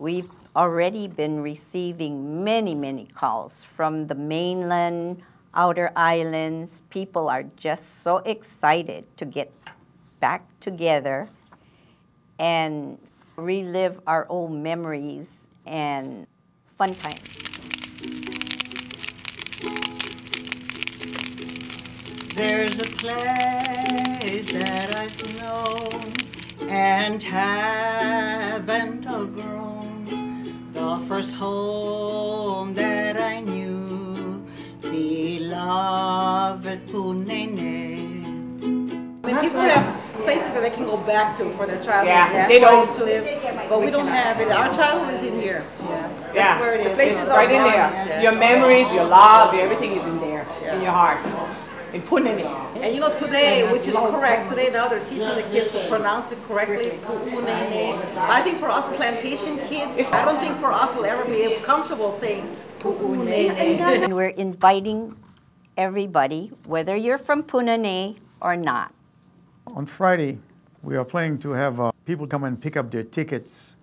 We've already been receiving many calls from the mainland, outer islands. People are just so excited to get back together and relive our old memories and fun times. There's a place that I've known and haven't outgrown, the first home that I knew, beloved Puʻunēnē. I mean, people have places that they can go back to for their childhood. Yeah, That's they where I don't. used to live, but we don't have it. Our childhood is in here. Yeah, that's Yeah, where it is. the place It's is our right in there. values, yeah. Your memories, your love, everything is in there, Yeah. in your heart, in Puʻunēnē. And you know, today, which is correct, today now they're teaching the kids to pronounce it correctly, Puʻunēnē. I think for us plantation kids, I don't think for us we'll ever be comfortable saying Puʻunēnē. And we're inviting everybody, whether you're from Puʻunēnē or not. On Friday, we are planning to have people come and pick up their tickets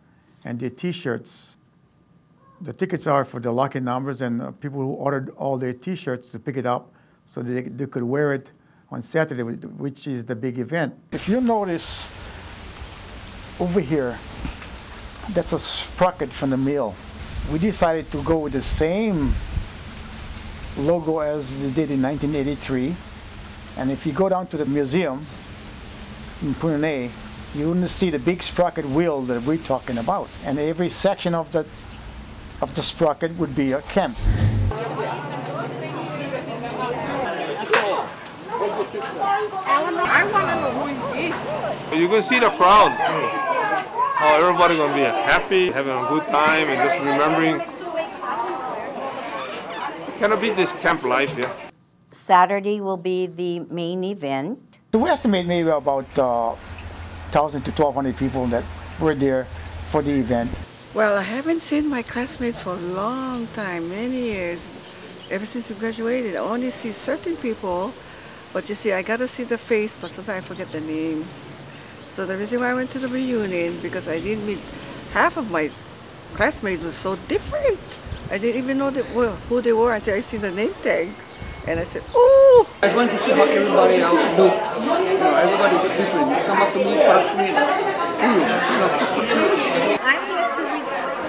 and their T-shirts. The tickets are for the lucky numbers, and people who ordered all their T-shirts to pick it up so they could wear it on Saturday, which is the big event. If you notice over here, that's a sprocket from the mill. We decided to go with the same logo as they did in 1983. And if you go down to the museum in Puʻunēnē, you wouldn't see the big sprocket wheel that we're talking about. And every section of the sprocket would be a camp. I want to know who he is. You're going to see the crowd, how everybody going to be happy, having a good time, and just remembering. Cannot beat this camp life, yeah. Saturday will be the main event. So we estimate maybe about 1,000 to 1,200 people that were there for the event. Well, I haven't seen my classmates for a long time, many years. Ever since we graduated, I only see certain people, but you see, I gotta see the face, but sometimes I forget the name. So the reason why I went to the reunion, because I didn't meet, half of my classmates was so different. I didn't even know who they were until I see the name tag. And I said, oh! I want to see how everybody else looked. You know, everybody's different. They come up to me, touch me. I'm here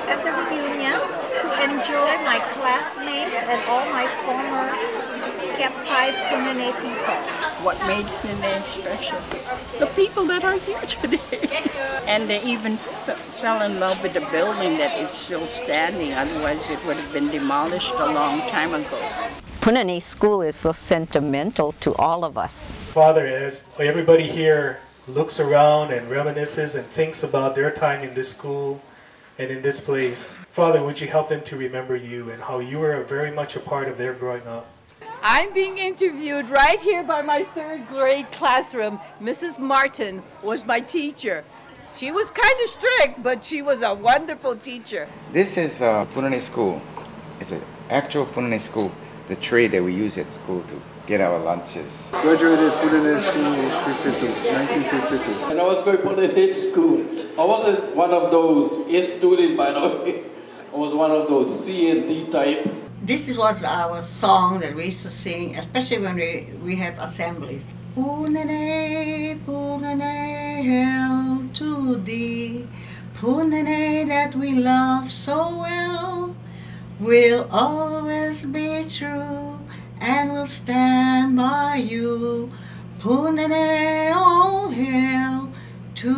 at the reunion to enjoy my classmates and all my former Camp 5 Puʻunēnē people. What made Puʻunēnē special? The people that are here today. And they even fell in love with the building that is still standing. Otherwise it would have been demolished a long time ago. Puʻunēnē School is so sentimental to all of us. Father, as everybody here looks around and reminisces and thinks about their time in this school and in this place, Father, would you help them to remember you and how you were very much a part of their growing up? I'm being interviewed right here by my third grade classroom. Mrs. Martin was my teacher. She was kind of strict, but she was a wonderful teacher. This is Puʻunēnē School. It's an actual Puʻunēnē school. The tray that we use at school to get our lunches. Graduated Puʻunēnē School in 1952. And I was going to Puʻunēnē School. I wasn't one of those A students, by the way. I was one of those C and D type. This was our song that we used to sing, especially when we have assemblies. Puʻunēnē, Puʻunēnē, hail to thee. Puʻunēnē that we love so well, will always be true and will stand by you. Puʻunēnē, all hail to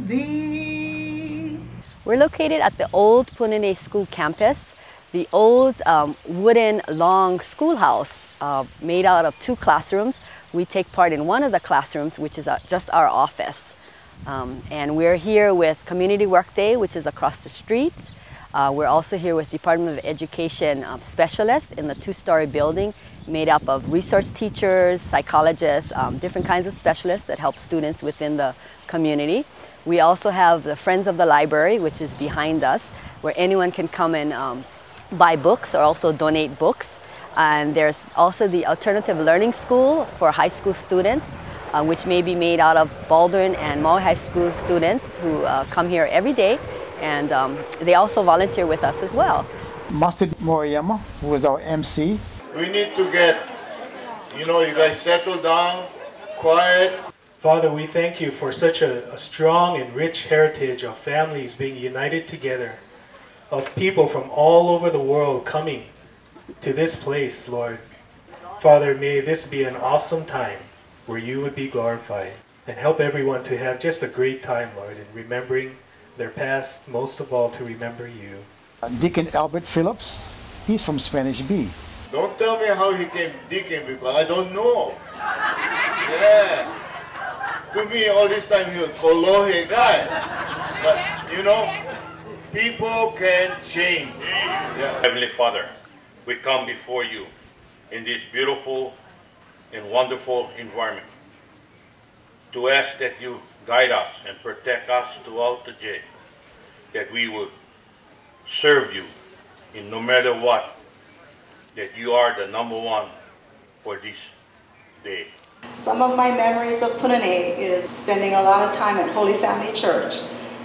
thee. We're located at the old Puʻunēnē School campus, the old wooden long schoolhouse made out of 2 classrooms. We take part in one of the classrooms, which is just our office. And we're here with Community Work Day, which is across the street. We're also here with Department of Education specialists in the 2-story building made up of resource teachers, psychologists, different kinds of specialists that help students within the community. We also have the Friends of the Library, which is behind us, where anyone can come and buy books or also donate books. And there's also the Alternative Learning School for high school students, which may be made out of Baldwin and Maui High School students who come here every day and they also volunteer with us as well. Master Moriyama, who was our MC. We need to get, you guys settle down, quiet. Father, we thank you for such a strong and rich heritage of families being united together, of people from all over the world coming to this place, Lord. Father, may this be an awesome time where you would be glorified, and help everyone to have just a great time, Lord, in remembering their past, most of all to remember you. Deacon Albert Phillips, he's from Spanish B. Don't tell me how he came deacon because I don't know. Yeah. To me, all this time he was a Kolohe guy. But, people can change. Yeah. Heavenly Father, we come before you in this beautiful and wonderful environment to ask that you guide us and protect us throughout the day, that we would serve you in no matter what, that you are the number one for this day. Some of my memories of Puʻunēnē is spending a lot of time at Holy Family Church.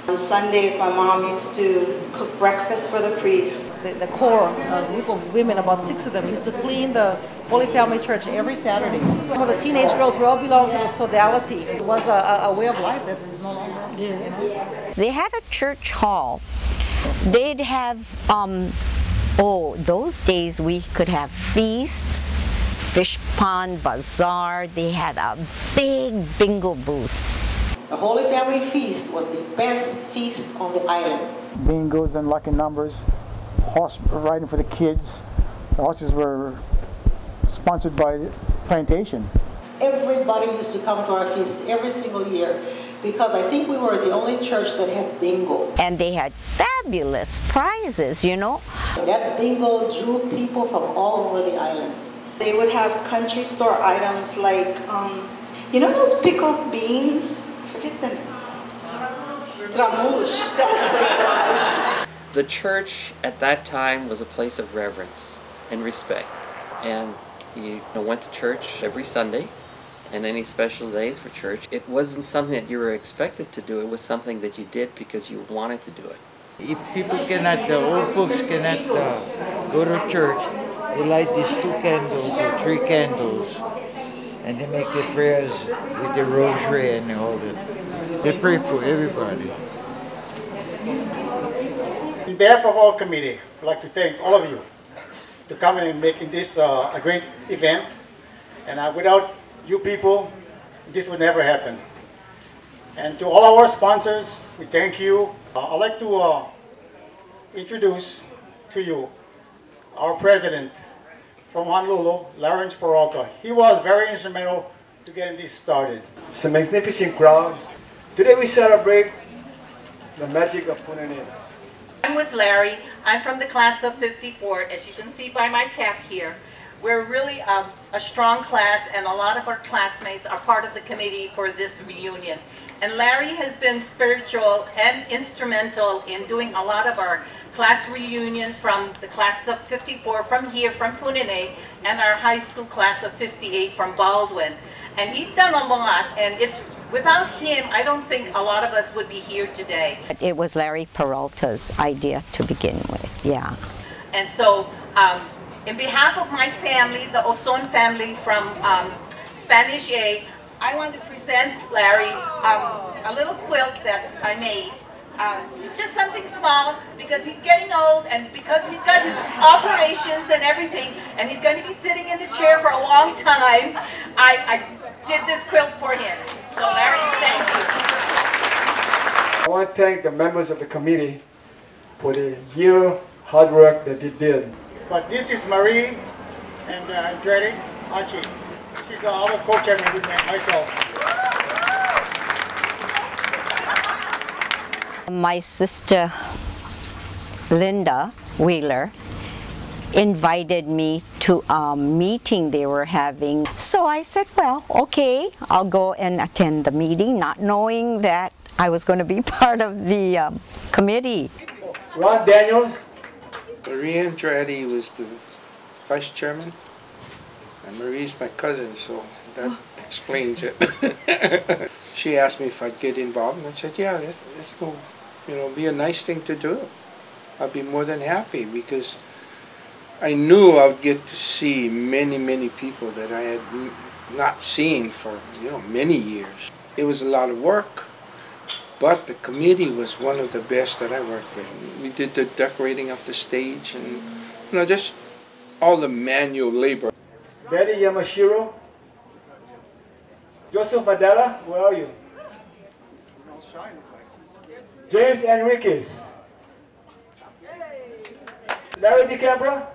On Sundays, my mom used to cook breakfast for the priests. The core, a group of women, about 6 of them, used to clean the Holy Family Church every Saturday. Well, the teenage girls, we all belonged to the sodality. It was a way of life that's no longer. They had a church hall. They'd have, those days we could have feasts, fish pond, bazaar. They had a big bingo booth. The Holy Family Feast was the best feast on the island. Bingos and lucky numbers, horse riding for the kids. The horses were sponsored by Plantation. Everybody used to come to our feast every single year because I think we were the only church that had bingo. And they had fabulous prizes, That bingo drew people from all over the island. They would have country store items like, those pickled beans? Forget the name. Tramouche. The church at that time was a place of reverence and respect. And you went to church every Sunday and any special days for church. It wasn't something that you were expected to do. It was something that you did because you wanted to do it. If people cannot, the old folks cannot go to church, they light these 2 candles or 3 candles, and they make their prayers with the rosary and all that. They pray for everybody. In behalf of our committee, I'd like to thank all of you to come and making this a great event. And without you people, this would never happen. And to all our sponsors, we thank you. I'd like to introduce to you our president from Honolulu, Lawrence Peralta. He was very instrumental to getting this started. It's a magnificent crowd. Today we celebrate the magic of Puʻunēnē. I'm with Larry. I'm from the class of 54, as you can see by my cap here. We're really a strong class, and a lot of our classmates are part of the committee for this reunion. And Larry has been spiritual and instrumental in doing a lot of our class reunions from the class of 54 from here, from Puʻunēnē, and our high school class of 58 from Baldwin. And he's done a lot, and without him, I don't think a lot of us would be here today. It was Larry Peralta's idea to begin with, yeah. And so, in behalf of my family, the Oson family from Spanish A, I want to present Larry a little quilt that I made. It's just something small because he's getting old and because he's got his operations and everything, and he's going to be sitting in the chair for a long time. I did this quilt for him. So Larry, thank you. I want to thank the members of the committee for the year hard work that they did. But this is Marie and Andretti Archie. She's our co-chairman with myself. My sister Linda Wheeler invited me to a meeting they were having. So I said, well, okay, I'll go and attend the meeting, not knowing that I was going to be part of the committee. Ron Daniels. Marie Andretti was the vice chairman, and Marie's my cousin, so that explains it. She asked me if I'd get involved, and I said, yeah, let's go be a nice thing to do. I'd be more than happy because I knew I would get to see many, many people that I had not seen for, many years. It was a lot of work, but the committee was one of the best that I worked with. We did the decorating of the stage and, just all the manual labor. Betty Yamashiro. Joseph Madela, where are you? James Enriquez. Larry DeCabra.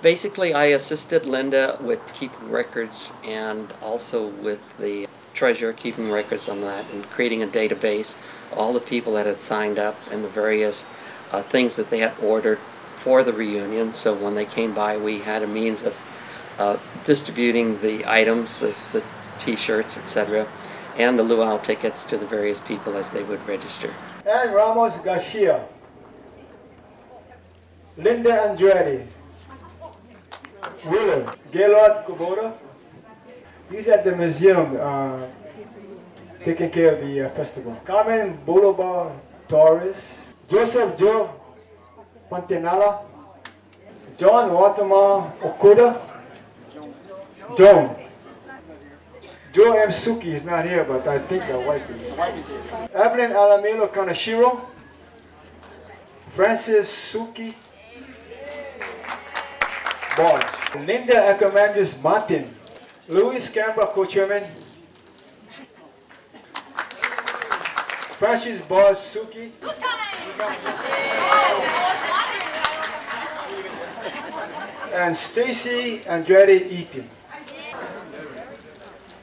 Basically, I assisted Linda with keeping records and also with the treasurer keeping records on that and creating a database, all the people that had signed up and the various things that they had ordered for the reunion. So when they came by, we had a means of distributing the items, the t-shirts, etc., and the luau tickets to the various people as they would register. And Ramos Garcia. Linda Andretti. Willard. Gaylord Kubota. He's at the museum taking care of the festival. Carmen Bolobar Torres. Joseph Joe Pantanala. John Watama Okuda. Joan. Joe M. Suki is not here, but I think the wife is. Evelyn Alamelo Kanashiro. Francis Suki. Boss. Linda Acomandus Martin. Louis Canberra co-chairman. Francis Boss Suki. And Stacy Andretti Eaton.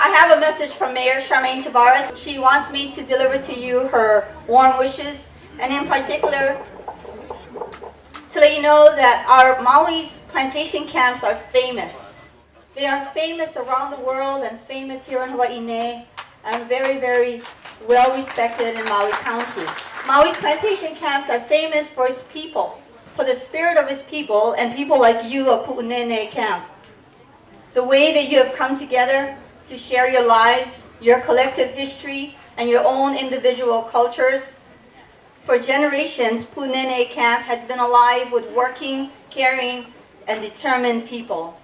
I have a message from Mayor Charmaine Tavares. She wants me to deliver to you her warm wishes, and in particular, to let you know that our Maui's plantation camps are famous. They are famous around the world and famous here in Puʻunēnē, and very, very well respected in Maui County. Maui's plantation camps are famous for its people, for the spirit of its people, and people like you of Puʻunēnē Camp. The way that you have come together to share your lives, your collective history, and your own individual cultures. For generations, Puʻunēnē Camp has been alive with working, caring, and determined people.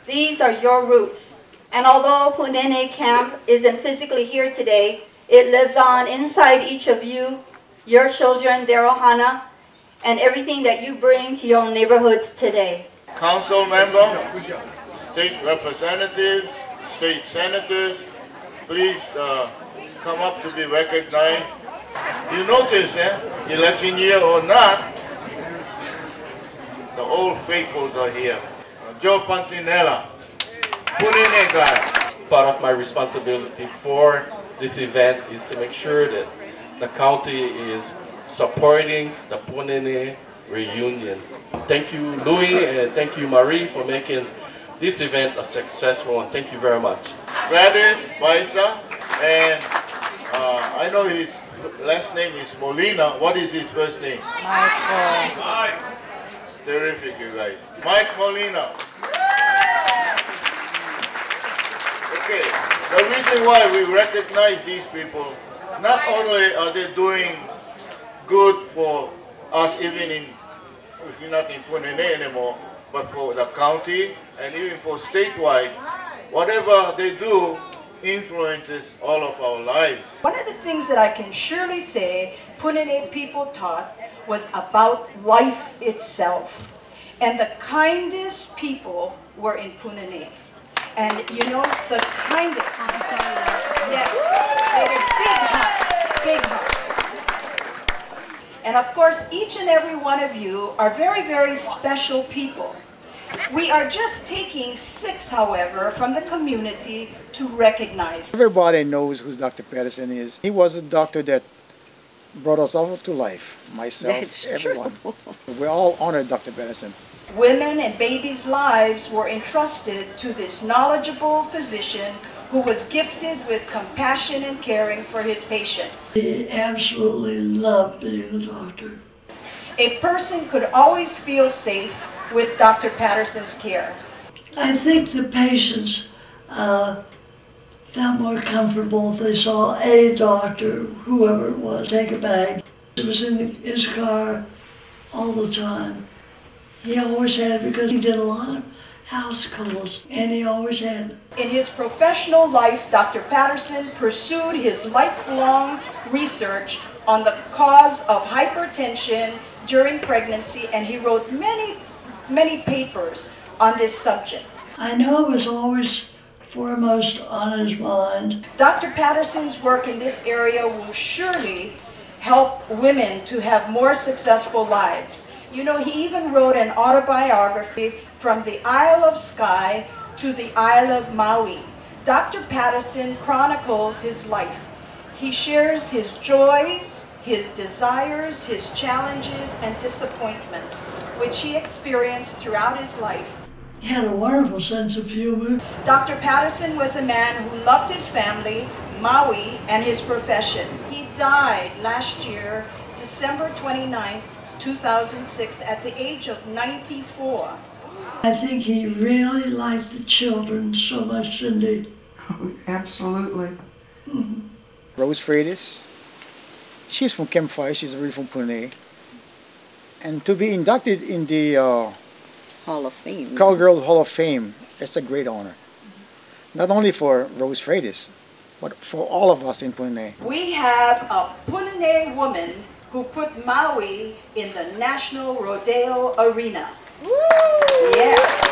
These are your roots. And although Puʻunēnē Camp isn't physically here today, it lives on inside each of you, your children, their ohana, and everything that you bring to your neighborhoods today. Council member, state representatives, state senators, please come up to be recognized. You notice, election year or not, the old faithfuls are here. Joe Pantinella, Puʻunēnē guy. Part of my responsibility for this event is to make sure that the county is supporting the Puʻunēnē Reunion. Thank you, Louis, and thank you, Marie, for making this event a successful one. Thank you very much. Gladys Baisa, and I know his last name is Molina. What is his first name? Mike. Terrific, you guys. Mike Molina. Okay, the reason why we recognize these people, not only are they doing good for us, even if you're not in Puʻunēnē anymore, but for the county and even for statewide, whatever they do influences all of our lives. One of the things that I can surely say Puʻunēnē people taught was about life itself. And the kindest people were in Puʻunēnē. And you know, the kindest people. Yes, they were big hearts, big hearts. And of course, each and every one of you are very, very special people. We are just taking 6, however, from the community to recognize. Everybody knows who Dr. Patterson is. He was a doctor that brought us all to life. Myself, everyone. We all honor Dr. Patterson. Women and babies' lives were entrusted to this knowledgeable physician who was gifted with compassion and caring for his patients. He absolutely loved being a doctor. A person could always feel safe with Dr. Patterson's care. I think the patients felt more comfortable if they saw a doctor, whoever it was, take a bag. It was in his car all the time. He always had it because he did a lot of house calls, and he always had it. In his professional life, Dr. Patterson pursued his lifelong research on the cause of hypertension during pregnancy, and he wrote many papers on this subject. I know it was always foremost on his mind. Dr. Patterson's work in this area will surely help women to have more successful lives. You know, he even wrote an autobiography, From the Isle of Skye to the Isle of Maui. Dr. Patterson chronicles his life. He shares his joys, his desires, his challenges, and disappointments, which he experienced throughout his life. He had a wonderful sense of humor. Dr. Patterson was a man who loved his family, Maui, and his profession. He died last year, December 29th, 2006, at the age of 94. I think he really liked the children so much, didn't he? Oh, absolutely. Mm-hmm. Rose Freitas, she's from Campfire, she's really from Puʻunēnē. And to be inducted in the Hall of Fame. Cowgirl Hall of Fame, it's a great honor. Not only for Rose Freitas, but for all of us in Puʻunēnē. We have a Puʻunēnē woman who put Maui in the National Rodeo Arena. Woo! Yes.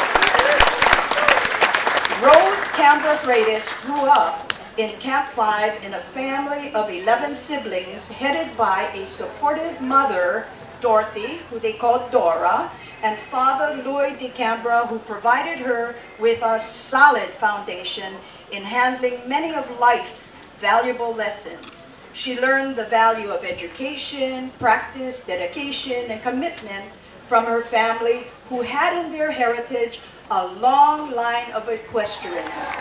Rose Canberra Freitas grew up in Camp 5 in a family of 11 siblings headed by a supportive mother, Dorothy, who they called Dora, and father Louis de Canberra, who provided her with a solid foundation in handling many of life's valuable lessons. She learned the value of education, practice, dedication, and commitment from her family, who had in their heritage a long line of equestrians.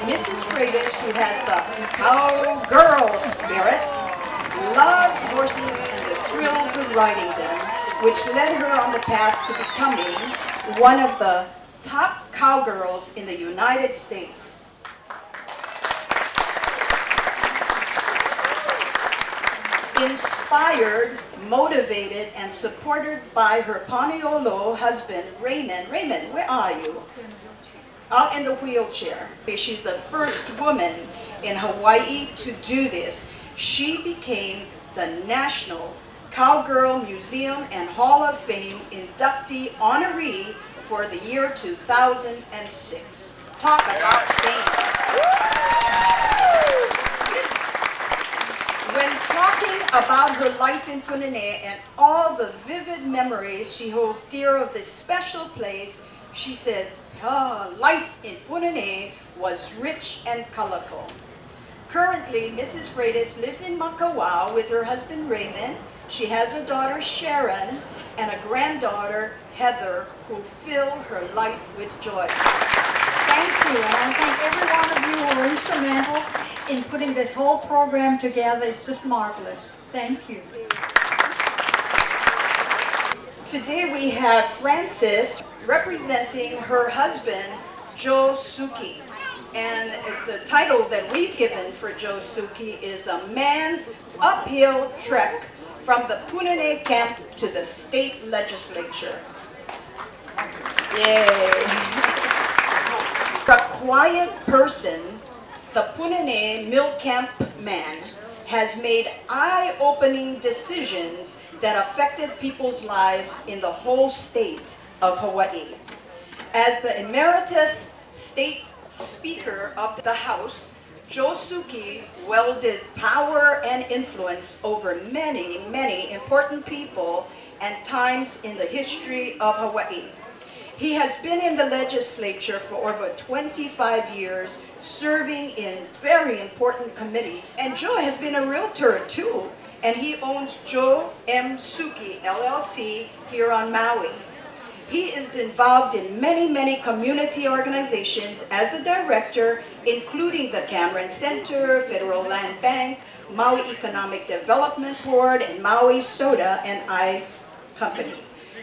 Mrs. Freitas, who has the cowgirl spirit, loves horses and the thrills of riding them, which led her on the path to becoming one of the top cowgirls in the United States. Inspired, motivated, and supported by her Paniolo husband, Raymond. Raymond, where are you? Out in the wheelchair. She's the first woman in Hawaii to do this. She became the National Cowgirl Museum and Hall of Fame inductee honoree for the year 2006. Talk about fame. When talking about her life in Puʻunēnē and all the vivid memories she holds dear of this special place, she says, life in Puʻunēnē was rich and colorful. Currently, Mrs. Freitas lives in Makawao with her husband Raymond. She has a daughter Sharon and a granddaughter Heather, who fill her life with joy. Thank you, and I thank every one of you who were instrumental in putting this whole program together. It's just marvelous. Thank you. Today we have Frances representing her husband, Joe Suki. And the title that we've given for Joe Suki is A Man's Uphill Trek from the Puʻunēnē Camp to the State Legislature. Yay! A quiet person, the Puʻunēnē Mill Camp man has made eye-opening decisions that affected people's lives in the whole state of Hawaii. As the Emeritus State Speaker of the House, Joe Suki wielded power and influence over many, many important people and times in the history of Hawaii. He has been in the legislature for over 25 years, serving in very important committees. And Joe has been a realtor too, and he owns Joe M. Suki, LLC, here on Maui. He is involved in many, many community organizations as a director, including the Cameron Center, Federal Land Bank, Maui Economic Development Board, and Maui Soda and Ice Company.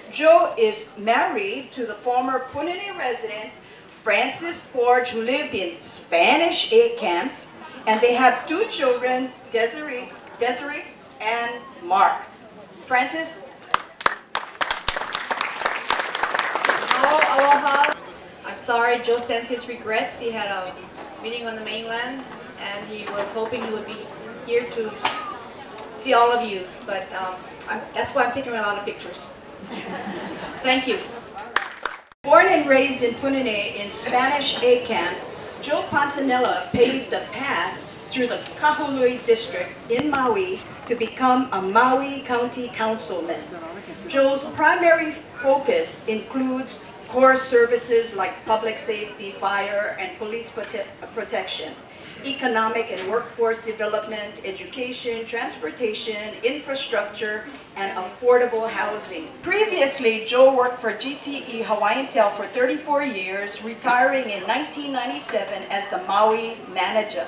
Joe is married to the former Puʻunēnē resident, Francis Forge, who lived in Spanish A Camp, and they have 2 children, Desiree and Mark. Francis? Aloha. I'm sorry, Joe sends his regrets. He had a meeting on the mainland and he was hoping he would be here to see all of you, but that's why I'm taking a lot of pictures. Thank you. Born and raised in Puʻunēnē in Spanish A Camp, Joe Pantanella paved the path through the Kahului district in Maui to become a Maui County Councilman. Joe's primary focus includes core services like public safety, fire, and police protection, economic and workforce development, education, transportation, infrastructure, and affordable housing. Previously, Joe worked for GTE Hawaiian Tel for 34 years, retiring in 1997 as the Maui manager.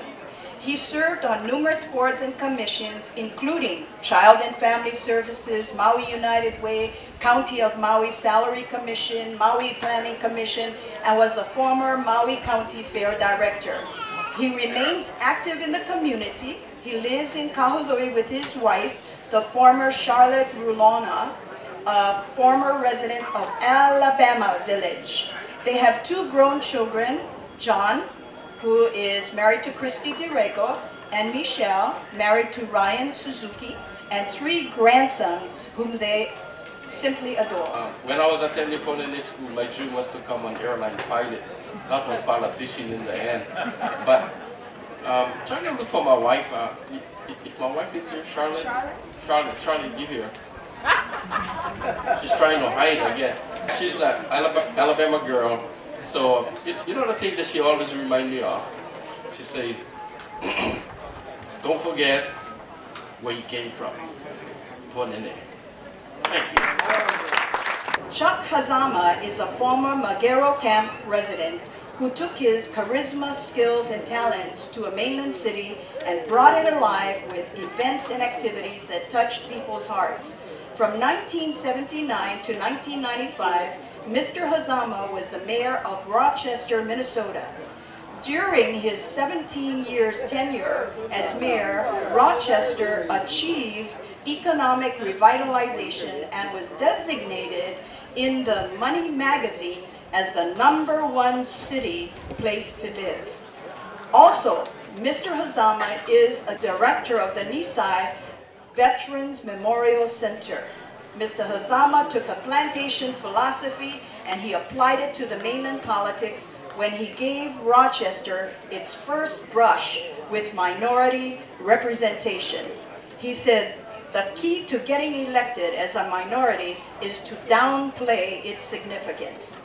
He served on numerous boards and commissions, including Child and Family Services, Maui United Way, County of Maui Salary Commission, Maui Planning Commission, and was a former Maui County Fair Director. He remains active in the community. He lives in Kahului with his wife, the former Charlotte Rulona, a former resident of Alabama Village. They have 2 grown children, John, who is married to Christy DeRego, and Michelle, married to Ryan Suzuki, and 3 grandsons whom they simply adore. When I was attending Puʻunēnē School, my dream was to become an airline pilot, not a politician in the end. But trying to look for my wife. If my wife is here, Charlotte? Charlotte, you here? She's trying to hide, I guess. She's an Alabama girl. So, you know the thing that she always reminds me of? She says, don't forget where you came from. Puʻunēnē. Thank you. Chuck Hazama is a former Magero Camp resident who took his charisma, skills, and talents to a mainland city and brought it alive with events and activities that touched people's hearts. From 1979 to 1995, Mr. Hazama was the mayor of Rochester, Minnesota. During his 17 years tenure as mayor, Rochester achieved economic revitalization and was designated in the Money magazine as the #1 city place to live. Also, Mr. Hazama is a director of the Nisai Veterans Memorial Center. Mr. Hazama took a plantation philosophy and he applied it to the mainland politics when he gave Rochester its first brush with minority representation. He said, the key to getting elected as a minority is to downplay its significance.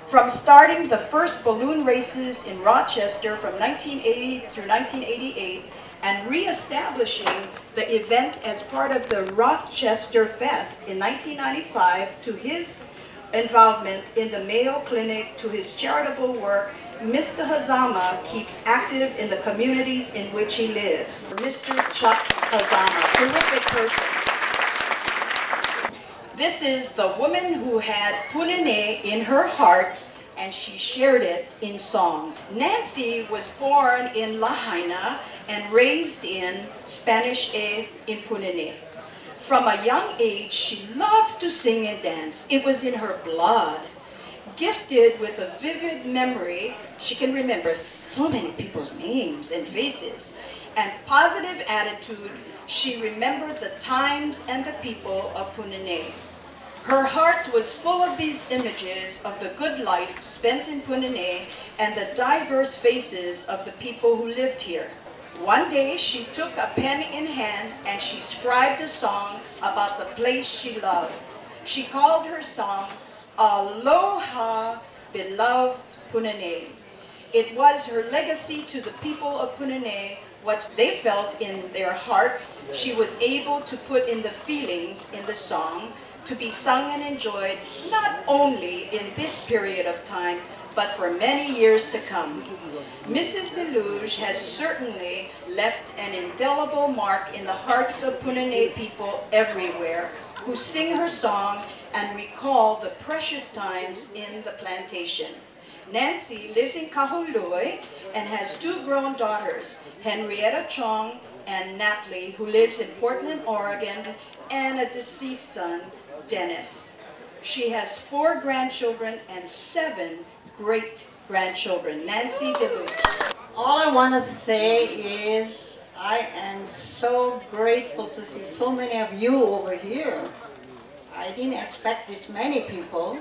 From starting the first balloon races in Rochester from 1980 through 1988 and re-establishing the event as part of the Rochester Fest in 1995 to his involvement in the Mayo Clinic to his charitable work, Mr. Hazama keeps active in the communities in which he lives. Mr. Chuck Hazama, terrific person. This is the woman who had Puʻunēnē in her heart and she shared it in song. Nancy was born in Lahaina and raised in Spanish A in Puʻunēnē. From a young age, she loved to sing and dance. It was in her blood. Gifted with a vivid memory, she can remember so many people's names and faces. And positive attitude, she remembered the times and the people of Puʻunēnē. Her heart was full of these images of the good life spent in Puʻunēnē and the diverse faces of the people who lived here. One day she took a pen in hand and she scribed a song about the place she loved. She called her song, Aloha, Beloved Puʻunēnē. It was her legacy to the people of Puʻunēnē, what they felt in their hearts, she was able to put in the feelings in the song to be sung and enjoyed not only in this period of time, but for many years to come. Mrs. Deluge has certainly left an indelible mark in the hearts of Puʻunēnē people everywhere who sing her song and recall the precious times in the plantation. Nancy lives in Kahului and has 2 grown daughters, Henrietta Chong and Natalie, who lives in Portland, Oregon, and a deceased son, Dennis. She has 4 grandchildren and 7 great-grandchildren. Nancy DeLuce. All I want to say is I am so grateful to see so many of you over here. I didn't expect this many people.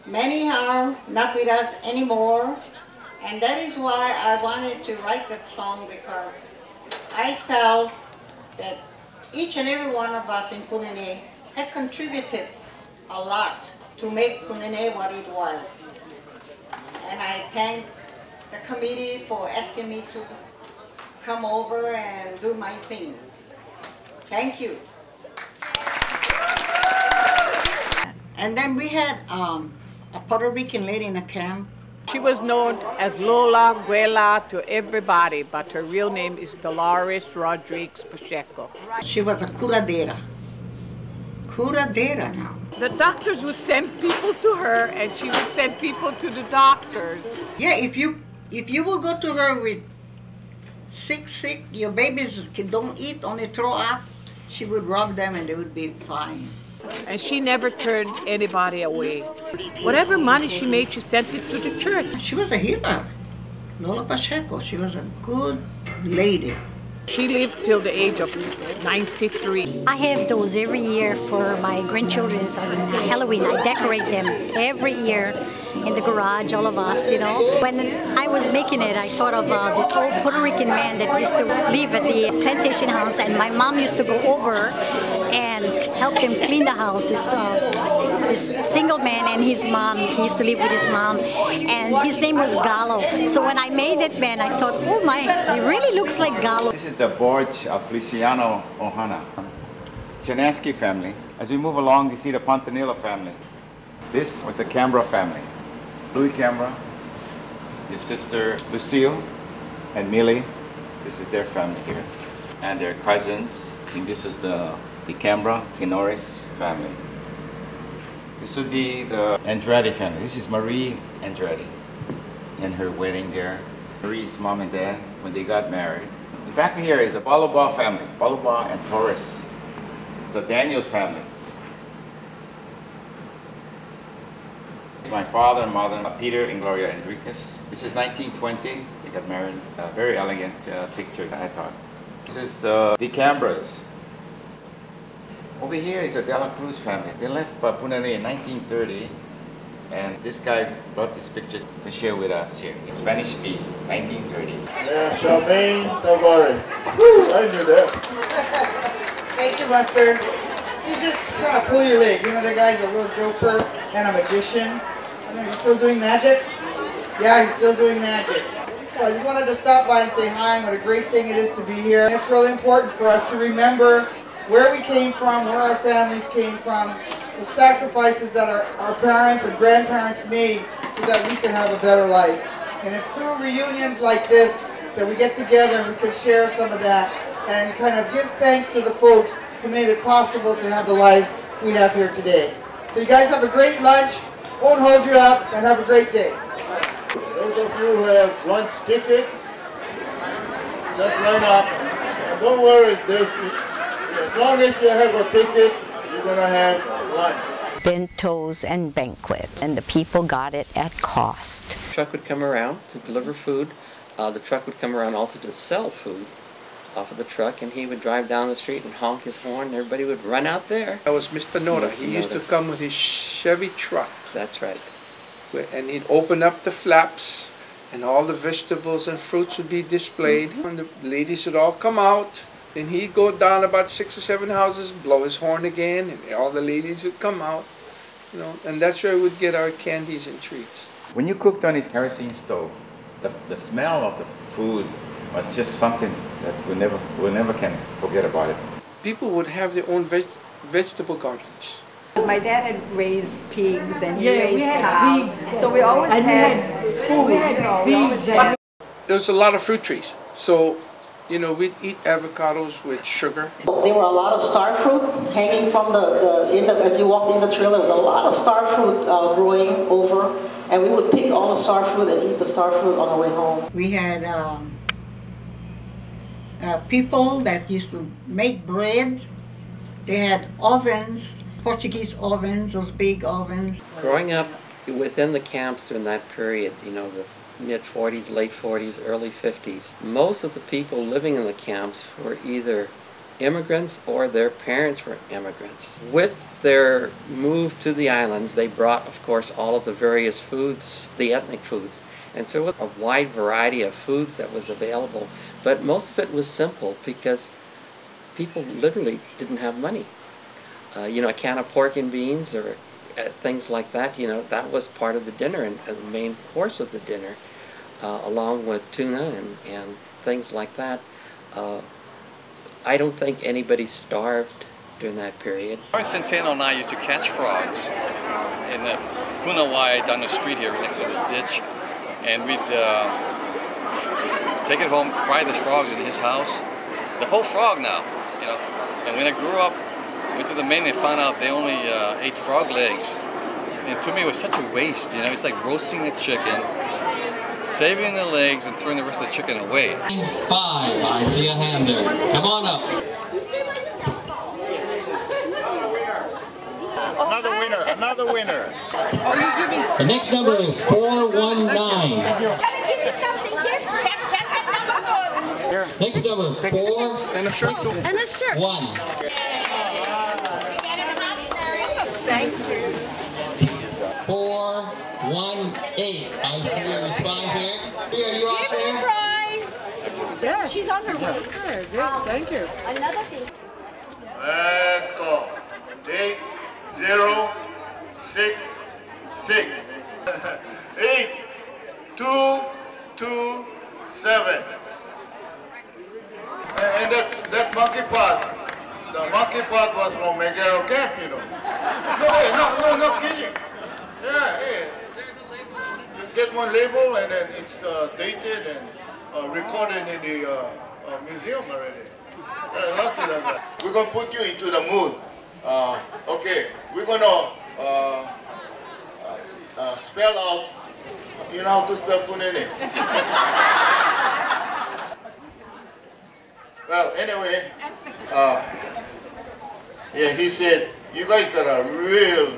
Many are not with us anymore, and that is why I wanted to write that song, because I felt that each and every one of us in Puʻunēnē had contributed a lot to make Puʻunēnē what it was. And I thank the committee for asking me to come over and do my thing. Thank you. And then we had a Puerto Rican lady in a camp. She was known as Lola Guela to everybody, but her real name is Dolores Rodriguez Pacheco. She was a curadera. Curadera now. The doctors would send people to her, and she would send people to the doctors. Yeah, if you will go to her with sick, your babies don't eat, only throw up, she would rub them and they would be fine. And she never turned anybody away. Whatever money she made, she sent it to the church. She was a healer, Lola Pacheco. She was a good lady. She lived till the age of 93. I have those every year for my grandchildren's Halloween. I decorate them every year in the garage, all of us, you know. When I was making it, I thought of this old Puerto Rican man that used to live at the plantation house, and my mom used to go over and help him clean the house. This single man and his mom, he used to live with his mom, and his name was Gallo. So when I made that man, I thought, oh my, he really looks like Gallo. This is the Borge of Feliciano Ohana, Janansky family. As we move along, you see the Pontanilla family. This was the Cambra family. Louis Cambra, his sister Lucille, and Millie. This is their family here. And their cousins. And this is the Cambra, Tenoris family. This would be the Andrade family. This is Marie Andrade and her wedding there. Marie's mom and dad, when they got married. And back here is the Baloba family, Baloba and Torres. The Daniels family. My father and mother, Peter and Gloria Enriquez. This is 1920. They got married. A very elegant picture, I thought. This is the Cambras. Over here is the De La Cruz family. They left Puʻunēnē in 1930, and this guy brought this picture to share with us here in Spanish B, 1930. Yeah, Charmaine Tavares. Woo, I knew that. Thank you, Lester. He's just trying to pull your leg. You know, the guy's a real joker and a magician. I know, he's still doing magic? Yeah, he's still doing magic. So I just wanted to stop by and say hi, and what a great thing it is to be here. And it's really important for us to remember where we came from, where our families came from, the sacrifices that our parents and grandparents made so that we can have a better life. And it's through reunions like this that we get together and we can share some of that and kind of give thanks to the folks who made it possible to have the lives we have here today. So you guys have a great lunch, won't hold you up, and have a great day. Those of you who have lunch tickets, just line up. And don't worry, as long as you have a ticket, you're going to have lunch. Bentos and banquets, and the people got it at cost. The truck would come around to deliver food. The truck would come around also to sell food off of the truck, and he would drive down the street and honk his horn, and everybody would run out there. That was Mr. Nora. He used to come with his Chevy truck. That's right. And he'd open up the flaps, and all the vegetables and fruits would be displayed. And the ladies would all come out. Then he'd go down about 6 or 7 houses, blow his horn again, and all the ladies would come out. You know, and that's where we'd get our candies and treats. When you cooked on his kerosene stove, the smell of the food was just something that we'll never can forget about it. People would have their own vegetable gardens. My dad had raised pigs and he raised cows, so we always had food. There was a lot of fruit trees, so You know, we'd eat avocados with sugar. There were a lot of star fruit hanging from as you walked in the trail. There was a lot of star fruit growing over, and we would pick all the star fruit and eat the star fruit on the way home. We had people that used to make bread. They had ovens, Portuguese ovens, those big ovens. Growing up within the camps during that period, you know, the mid-40s, late 40s, early 50s, most of the people living in the camps were either immigrants or their parents were immigrants. With their move to the islands, they brought, of course, all of the various foods, the ethnic foods. And so it was a wide variety of foods that was available, but most of it was simple because people literally didn't have money. You know, a can of pork and beans or things like that, you know, that was part of the dinner and the main course of the dinner, along with tuna and things like that. I don't think anybody starved during that period. Centeno and I used to catch frogs in the Punawai down the street here next to the ditch, and we'd take it home, fry the frogs in his house. The whole frog now, you know. And when I grew up, went to the mainland and found out they only ate frog legs. And to me it was such a waste, you know. It's like roasting a chicken, saving the legs and throwing the rest of the chicken away. 5, I see a hand there. Come on up. Another winner, another winner. The next number is 419. Next number 461. Thank you. 418. I see your response here. Here, are you out there? Yes. She's on her way. Good, thank you. Another thing. Let's go. 8, 0, 6, 6. 8, 2, 2, 7. And that monkey pot, the monkey pot was from Megaro Camp, you know. No kidding. Yeah, hey. You get one label and then it's dated and recorded in the museum already. Lucky like that. We're going to put you into the mood. Okay, we're going to spell out, you know how to spell Puʻunēnē. Well, anyway, yeah, he said, you guys got a real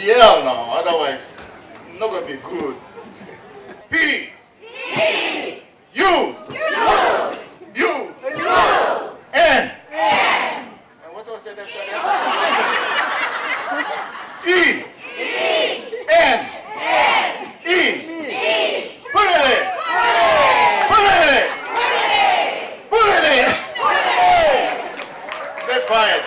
yell now, otherwise it's not going to be good. P, U, N. And what was that after that? E, N, E. Puʻunēnē. They're fired.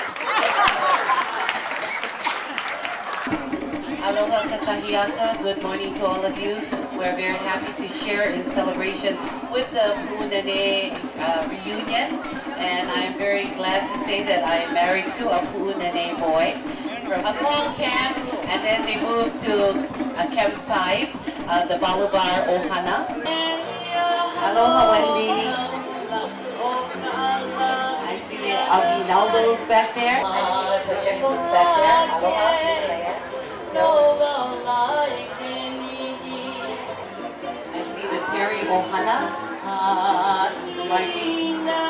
Aloha kakahiaka, good morning to all of you. We're very happy to share in celebration with the Puʻunēnē Reunion, and I'm very glad to say that I am married to a Puʻunēnē boy from a small camp, and then they moved to Camp 5, the Balubar Ohana. Aloha Wendy. I see the Aguinaldos back there. I see the Pachecos back there. Aloha. I see the Perry Ohana. Martina.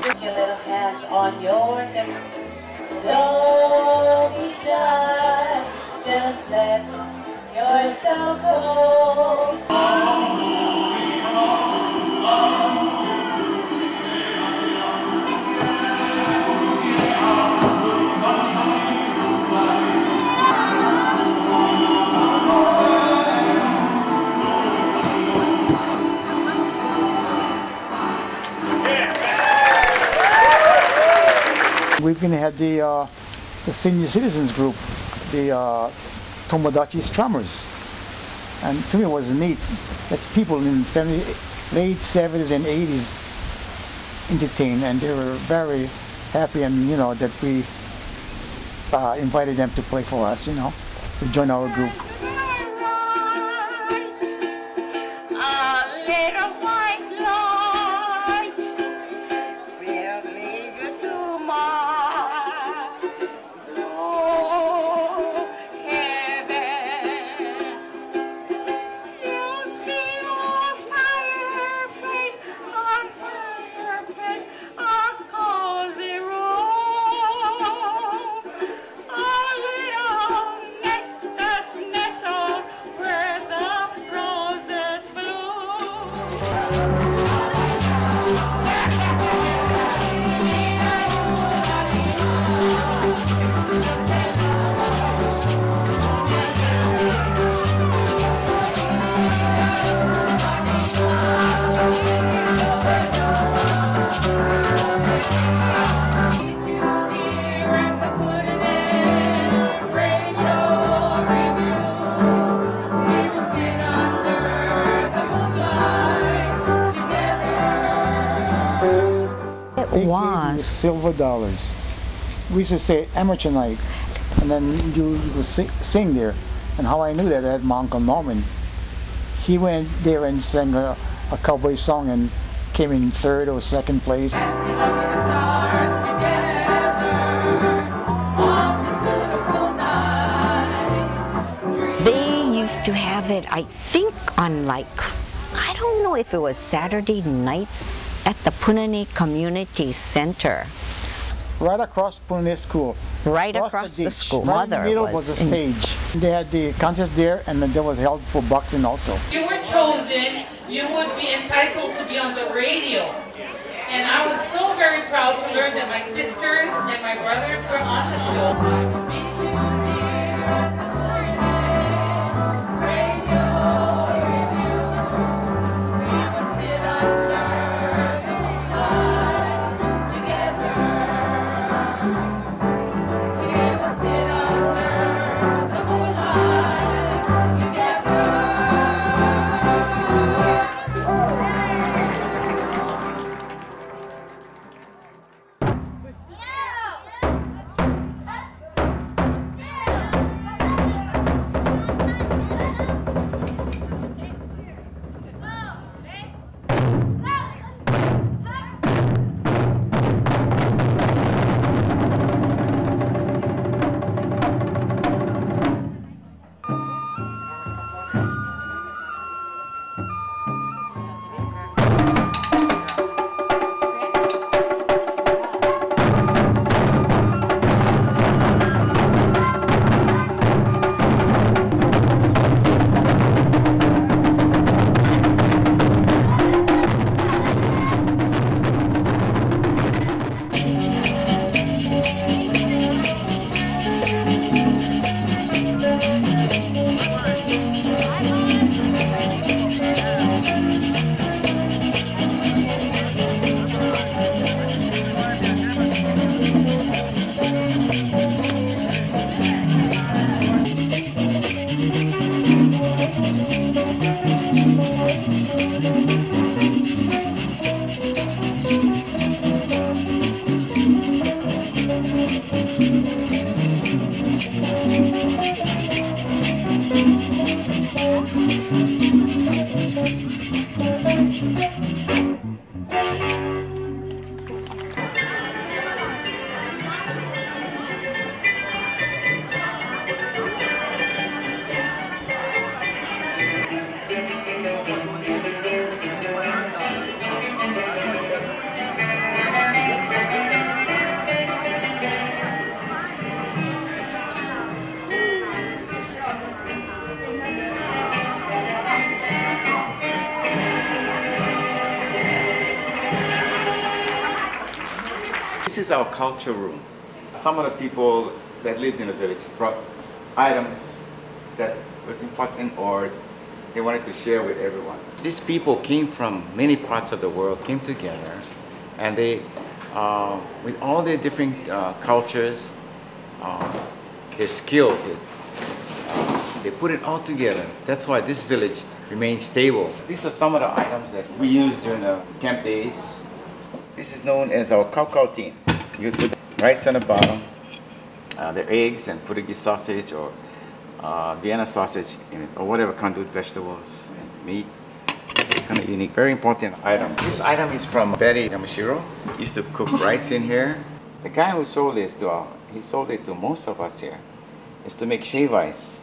Put your little hands on your hips. Don't be shy. Just let yourself go. We've even had the senior citizens group, the Tomodachi Strummers. And to me it was neat that people in the late 70s and 80s entertained, and they were very happy, and you know, that we invited them to play for us, you know, to join our group. A little white several dollars. We used to say amateur night, and then you would sing there. And how I knew that, I had my Uncle Norman. He went there and sang a cowboy song and came in 3rd or 2nd place. They used to have it, I think, on like, I don't know if it was Saturday nights at the Puʻunēnē Community Center. Right across Puʻunēnē School. Right across the school. Right in the middle was a stage. They had the contest there, and then there was held for boxing also. If you were chosen, you would be entitled to be on the radio. And I was so very proud to learn that my sisters and my brothers were on the show. I will meet you there at the Puʻunēnē Radio Review. We will sit under the moonlight together. We will sit under the moonlight together. This is our culture room. Some of the people that lived in the village brought items that was important or they wanted to share with everyone. These people came from many parts of the world, came together, and they, with all their different cultures, their skills, they put it all together. That's why this village remains stable. These are some of the items that we used during the camp days. This is known as our kaukau. You put rice on the bottom, the eggs and Portuguese sausage or Vienna sausage in it, or whatever conduit vegetables and meat. Kind of unique, very important item. This item is from Betty Yamashiro. He used to cook rice in here. The guy who sold this to he sold it to most of us here, is to make shave ice.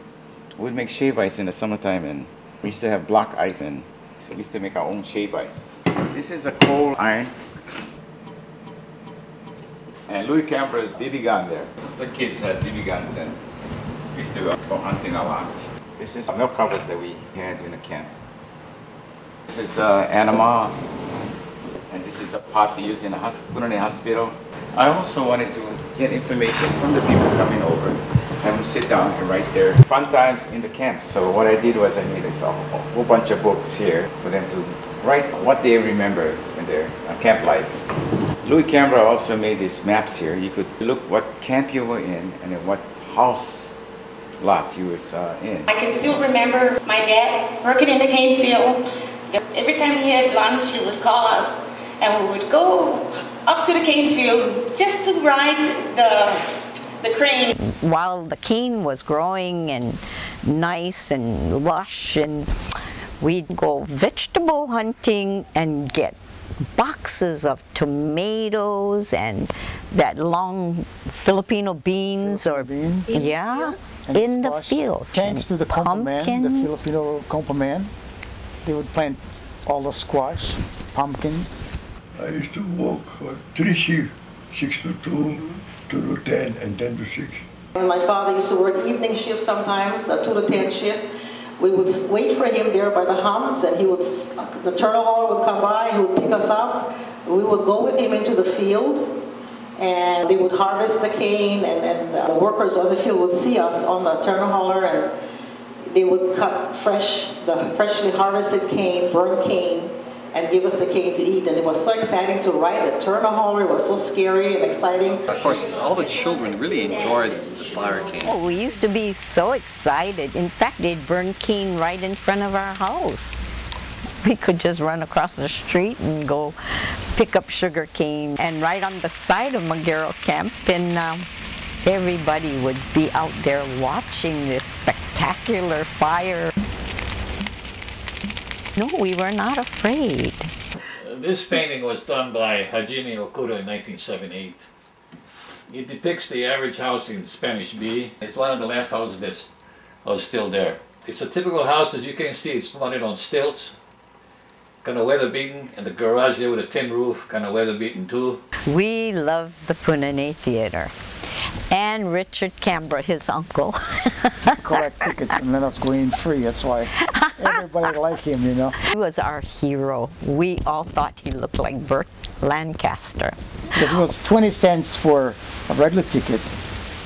We'd make shave ice in the summertime, and we used to have block ice, and so we used to make our own shave ice. This is a coal iron. And Louis Cambra's BB gun there. The kids had BB guns and we used to go hunting a lot. This is milk covers that we had in the camp. This is anima, and this is the pot they use in the Puʻunēnē hospital. I also wanted to get information from the people coming over, have them sit down and write their fun times in the camp. So what I did was I made a whole bunch of books here for them to write what they remember in their camp life. Louis Cambra also made these maps here. You could look what camp you were in and then what house lot you was in. I can still remember my dad working in the cane field. Every time he had lunch, he would call us and we would go up to the cane field just to ride the crane. While the cane was growing and nice and lush, and we'd go vegetable hunting and get boxes of tomatoes and that long Filipino beans yeah, in the fields. Thanks to the pumpkins, the Filipino complement, they would plant all the squash, pumpkins. I used to walk 3 shifts, 6 to 2, 2 to 10, and 10 to 6. My father used to work evening shift sometimes, a 2 to 10 shift. We would wait for him there by the humps, and the turtle hauler would come by, he would pick us up. We would go with him into the field, and they would harvest the cane, and the workers on the field would see us on the turtle hauler, and they would cut the freshly harvested cane, burnt cane, and give us the cane to eat. And it was so exciting to ride the turtle hauler. It was so scary and exciting. Of course, all the children really enjoyed the fire cane. Oh, we used to be so excited. In fact, they'd burn cane right in front of our house. We could just run across the street and go pick up sugar cane. And right on the side of Magero Camp, and everybody would be out there watching this spectacular fire. No, we were not afraid. This painting was done by Hajime Okuda in 1978. It depicts the average house in Spanish B. It's one of the last houses that's still there. It's a typical house. As you can see, it's mounted on stilts, kind of weather-beaten, and the garage there with a tin roof, kind of weather-beaten too. We loved the Puʻunēnē Theater. And Richard Cambra, his uncle. Collect tickets and let us go in free. That's why everybody liked him, you know. He was our hero. We all thought he looked like Burt Lancaster. It was 20 cents for a regular ticket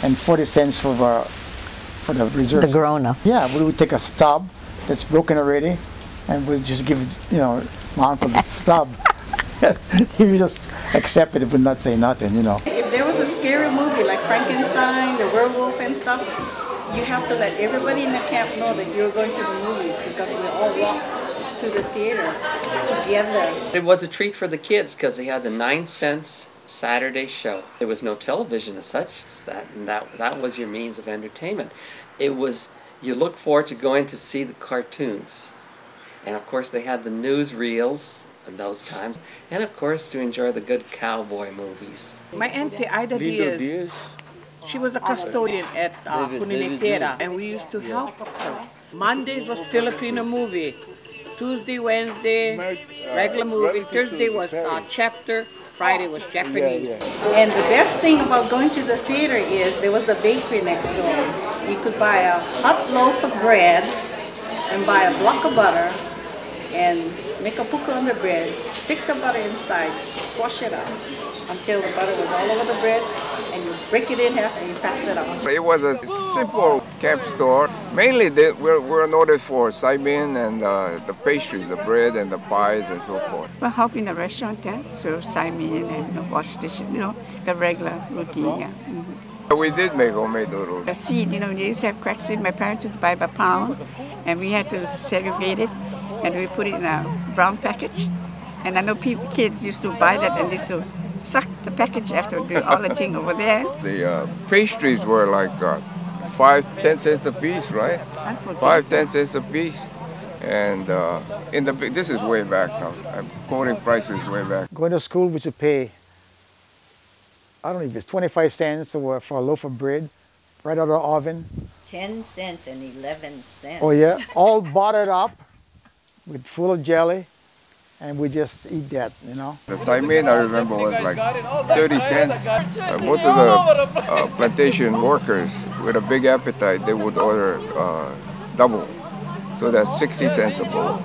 and 40 cents for the reserve. The grown-up. Yeah, we would take a stub that's broken already, and we'd just give it, you know, my uncle the stub. He would just accept it, would not say nothing, you know. If there was a scary movie like Frankenstein, the werewolf and stuff, you have to let everybody in the camp know that you're going to the movies, because we all walk to the theater together. It was a treat for the kids because they had the 9 cents Saturday show. There was no television as such as that, and that was your means of entertainment. It was, you look forward to going to see the cartoons. And of course they had the newsreels in those times, and of course to enjoy the good cowboy movies. My auntie Ida Diaz, she was a custodian at Puʻunēnē Theater, and we used to help her. Mondays was Filipino movie, Tuesday, Wednesday, regular movie, Thursday was chapter, Friday was Japanese. And the best thing about going to the theater is there was a bakery next door. You could buy a hot loaf of bread and buy a block of butter and make a puka on the bread, stick the butter inside, squash it up until the butter was all over the bread, and you break it in half and you pass it on. It was a simple camp store. Mainly we're noted for saimin and the pastries, the bread and the pies and so forth. We're helping the restaurant there, serve saimin and wash dishes, you know, the regular routine. Yeah. We did make homemade noodles. The seed, you know, they used to have cracked seed. My parents used to buy by pound, and we had to segregate it, and we put it in a brown package. And I know kids used to buy that and used to suck the package after doing all the thing over there. The pastries were like 5–10 cents a piece, right? 5–10 cents a piece. And this is way back now. I'm quoting prices way back. Going to school, we should pay, I don't know if it's 25 cents for a loaf of bread, right out of the oven. 10 cents and 11 cents. Oh yeah, all buttered up with full of jelly. And we just eat that, you know. The saimin, I remember, was like 30 cents. Most of the plantation workers with a big appetite, they would order double. So that's 60 cents a bowl.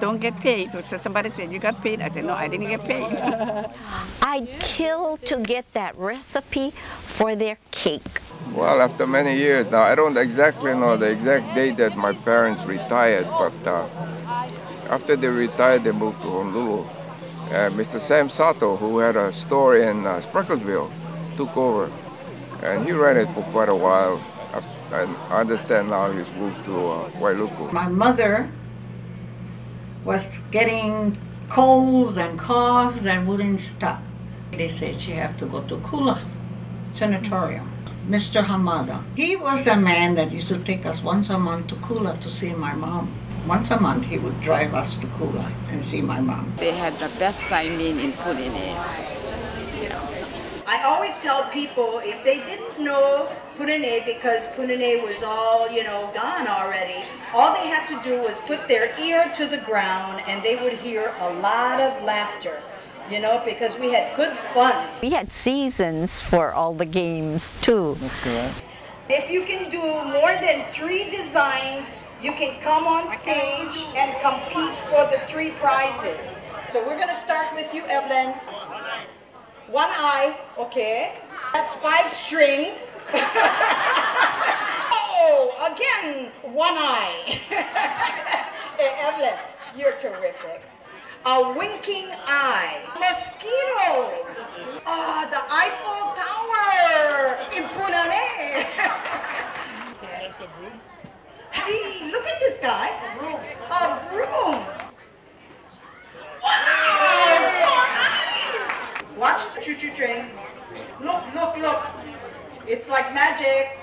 Don't get paid. So somebody said, you got paid? I said, no, I didn't get paid. I'd kill to get that recipe for their cake. Well, after many years now, I don't exactly know the exact date that my parents retired, but after they retired, they moved to Honolulu. Mr. Sam Sato, who had a store in Sparklesville, took over. And he ran it for quite a while. And I understand now he's moved to Wailuku. My mother was getting colds and coughs and wouldn't stop. They said she had to go to Kula Sanatorium. Mr. Hamada. He was the man that used to take us once a month to Kula to see my mom. Once a month he would drive us to Kula and see my mom. They had the best Saimin in Puʻunēnē. I always tell people if they didn't know Puʻunēnē because Puʻunēnē was all, gone already, all they had to do was put their ear to the ground and they would hear a lot of laughter. Because we had good fun. We had seasons for all the games too. That's correct. If you can do more than 3 designs, you can come on stage and compete for the 3 prizes. So we're going to start with you, Evelyn. 1 eye, okay. That's 5 strings. Oh, again, 1 eye. Hey, Evelyn, you're terrific. A winking eye. Mosquito. Ah, the Eiffel Tower in Puʻunēnē. Hey, look at this guy. A broom. Wow! Watch the choo-choo train. Look, look, look. It's like magic.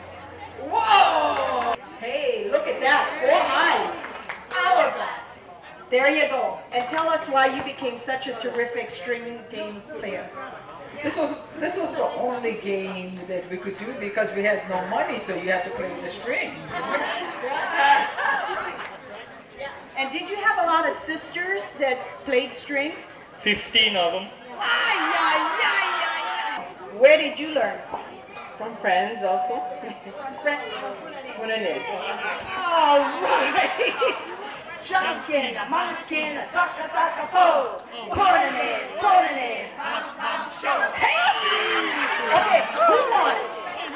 Whoa! Hey, look at that. 4 eyes. Hourglass. There you go. And tell us why you became such a terrific string game player. This was the only game that we could do because we had no money, so you had to play with the strings. And did you have a lot of sisters that played string? 15 of them. Where did you learn? From friends also. From friends? Puʻunēnē. All right. Junkin, monkin, saka, saka, po. Puʻunēnē, Puʻunēnē. Hey! Okay, who won?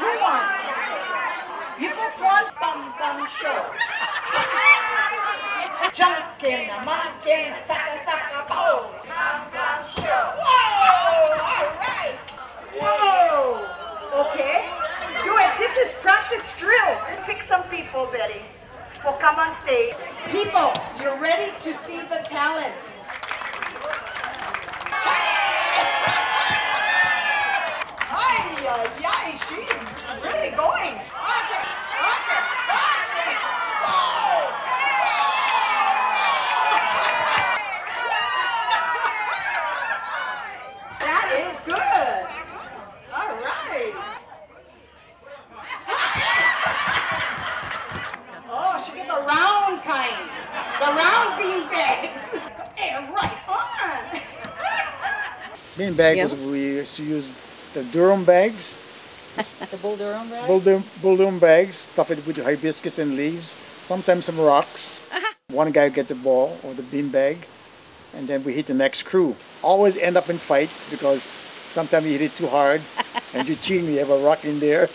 Who won? You folks won? Bum, bum, show. Junkin, monkin, saka, saka, po. Bum, bum, show. Whoa! All right. Whoa! Okay. Do it. This is practice drill. Let's pick some people, Betty. Will come on stage. People, you're ready to see the talent. Ay, she's really going. Okay. That is good. All right. Oh, she get the round kind. The round bean bags. Hey, right on. Bean bag was we used to use the Durham bags. The Bull Durham bags? Bull Durham bags, stuff it with hibiscus and leaves. Sometimes some rocks. One guy would get the ball or the bean bag, and then we hit the next crew. Always end up in fights because sometimes you hit it too hard and you cheat, you have a rock in there.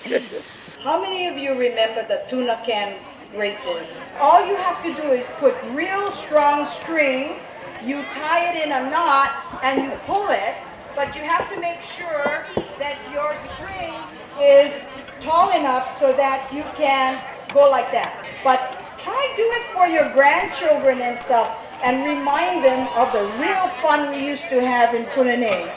How many of you remember the tuna can races? All you have to do is put real strong string, you tie it in a knot and you pull it, but you have to make sure that your string is tall enough so that you can go like that. But try do it for your grandchildren and stuff and remind them of the real fun we used to have in Puʻunēnē.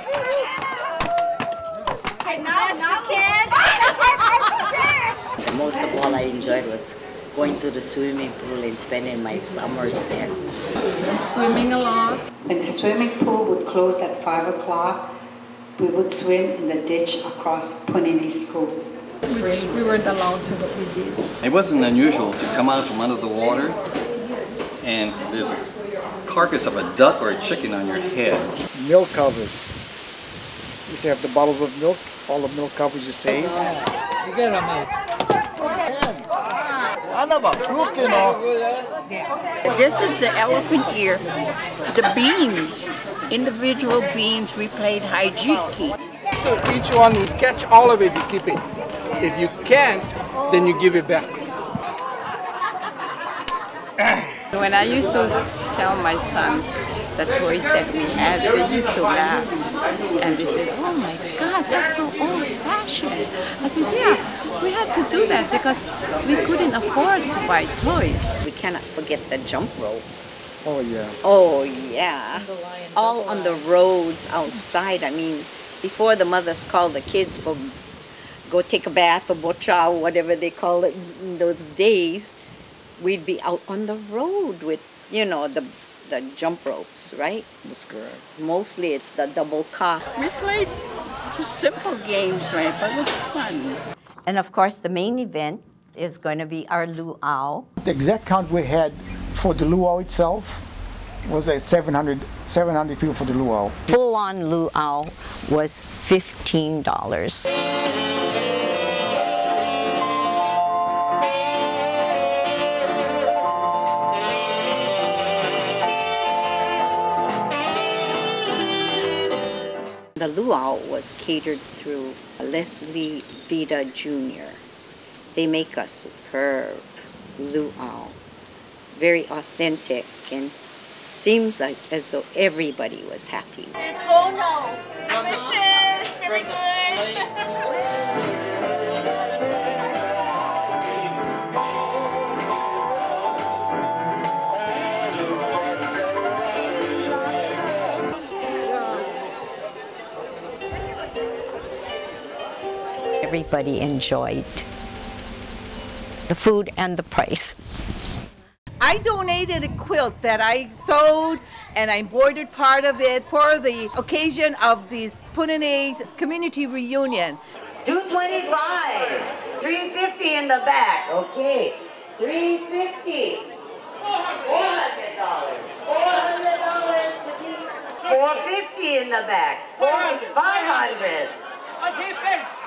Most of all I enjoyed was going to the swimming pool and spending my summers there. Swimming a lot. When the swimming pool would close at 5 o'clock, we would swim in the ditch across Puʻunēnē School. Which we weren't allowed to, but we did. It wasn't unusual to come out from under the water and there's a carcass of a duck or a chicken on your head. Milk covers. You used to have the bottles of milk, all the milk covers you save. You get them out. This is the elephant ear. The beans, individual beans, we played hijiki. So each one will catch all of it, you keep it. If you can't, then you give it back. When I used to tell my sons the toys that we had, they used to laugh. And they said, oh my God, that's so old-fashioned. I said, yeah, we had to do that because we couldn't afford to buy toys. We cannot forget the jump rope. Oh yeah. Oh yeah. All on the roads outside. I mean, Before, the mothers called the kids for go take a bath or bocha or whatever they call it in those days. We'd be out on the road with, you know, the jump ropes, right? That's correct. Mostly it's the double car. We played just simple games, right? But it was fun. And of course, the main event is going to be our luau. The exact count we had for the luau itself was at 700 people for the luau. Full-on luau was $15. The luau was catered through Leslie Vida Jr. They make a superb luau, very authentic, and seems like as though everybody was happy. It's Ono. Delicious. Very good. Everybody enjoyed the food and the price. I donated a quilt that I sewed and I embroidered part of it for the occasion of this Puʻunēnē community reunion. $225, $350 in the back, okay, $350, $400, $400 to be, $450 in the back, $500.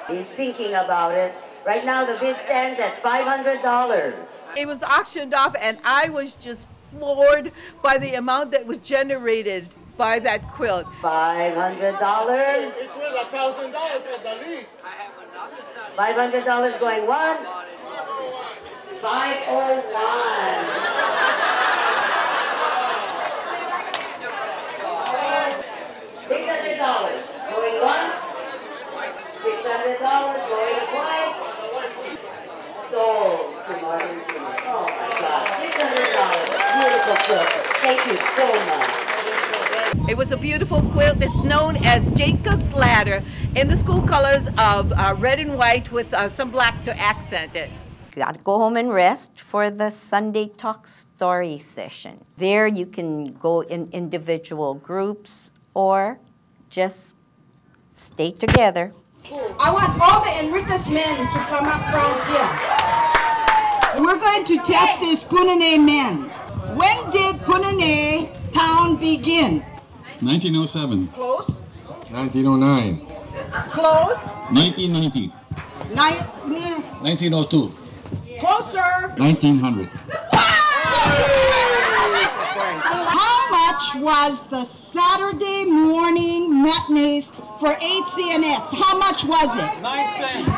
He's thinking about it. Right now the bid stands at $500. It was auctioned off and I was just floored by the amount that was generated by that quilt. $500. $500 going once. 501. $600 going once. $600 going twice. Sold to Martin Freeman. Oh my God, $600. Beautiful quilt. Thank you so much. It was a beautiful quilt. It's known as Jacob's Ladder in the school colors of red and white with some black to accent it. Got to go home and rest for the Sunday Talk Story session. There you can go in individual groups or just stay together. I want all the Enriquez men to come up front here. We're going to test these Puʻunēnē men. When did Puʻunēnē town begin? 1907. Close. 1909. Close. 1990. 1902. Closer. 1900. How much was the Saturday morning matinees for HCNS? How much was it? 9 cents.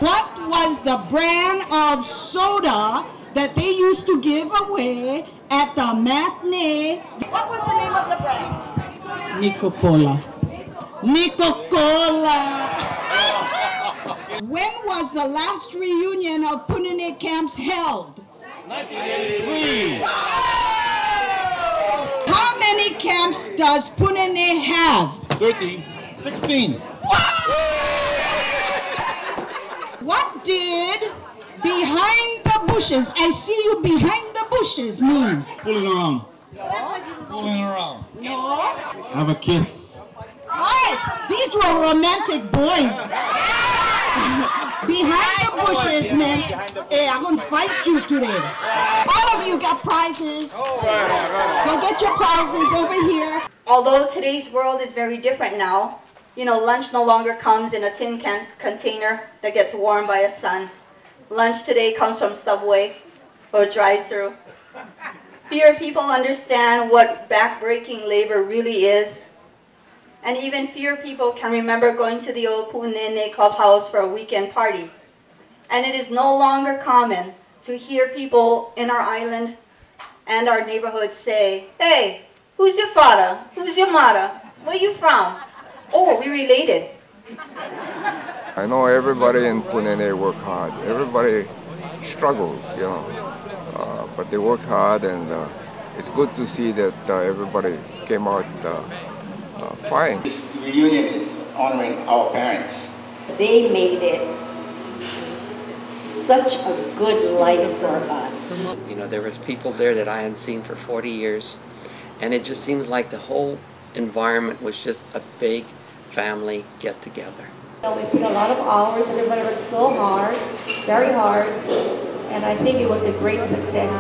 What was the brand of soda that they used to give away at the matinee? What was the name of the brand? Nico-Cola. Nico-Cola. When was the last reunion of Puʻunēnē camps held? 1983. How many camps does Puʻunēnē have? 13. 16. What did behind the bushes, I see you behind the bushes, mean? Pulling around. No. Pulling around. No. Have a kiss. Right. These were romantic boys. Behind the bushes meant, hey, I'm going to fight you today. All of you got prizes. Go get your prizes over here. Although today's world is very different now, you know, lunch no longer comes in a tin can container that gets warmed by a sun. Lunch today comes from Subway or drive-through. Fewer people understand what back-breaking labor really is. And even fewer people can remember going to the old Puʻunēnē clubhouse for a weekend party. And it is no longer common to hear people in our island and our neighborhood say, hey, who's your father? Who's your mother? Where you from? Oh, we related. I know everybody in Puʻunēnē worked hard. Everybody struggled, you know, but they worked hard, and it's good to see that everybody came out fine. This reunion is honoring our parents. They made it such a good life for us. You know, there was people there that I hadn't seen for 40 years, and it just seems like the whole environment was just a big family get-together. We put a lot of hours and everybody worked so hard, very hard, and I think it was a great success.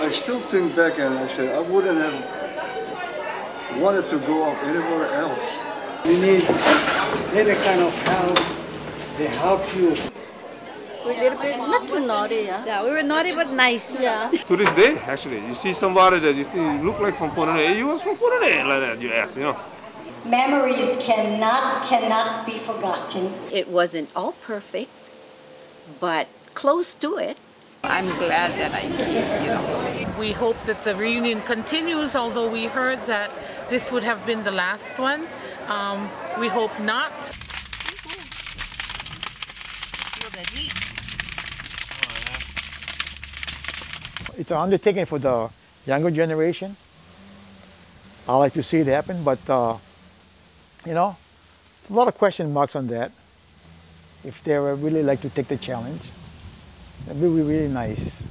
I still think back and I said I wouldn't have wanted to go up anywhere else. You need any kind of help, they help you. We're a little bit not too naughty, yeah. Yeah, we were naughty but nice. Yeah. To this day, actually, you see somebody that you think look like from Puʻunēnē, you was from Puʻunēnē, like that, you ask, you know. Memories cannot be forgotten. It wasn't all perfect, but close to it. I'm glad that I came, you know. We hope that the reunion continues, although we heard that this would have been the last one. We hope not. It's an undertaking for the younger generation. I like to see it happen, but you know, it's a lot of question marks on that. If they really like to take the challenge, that'd be really nice.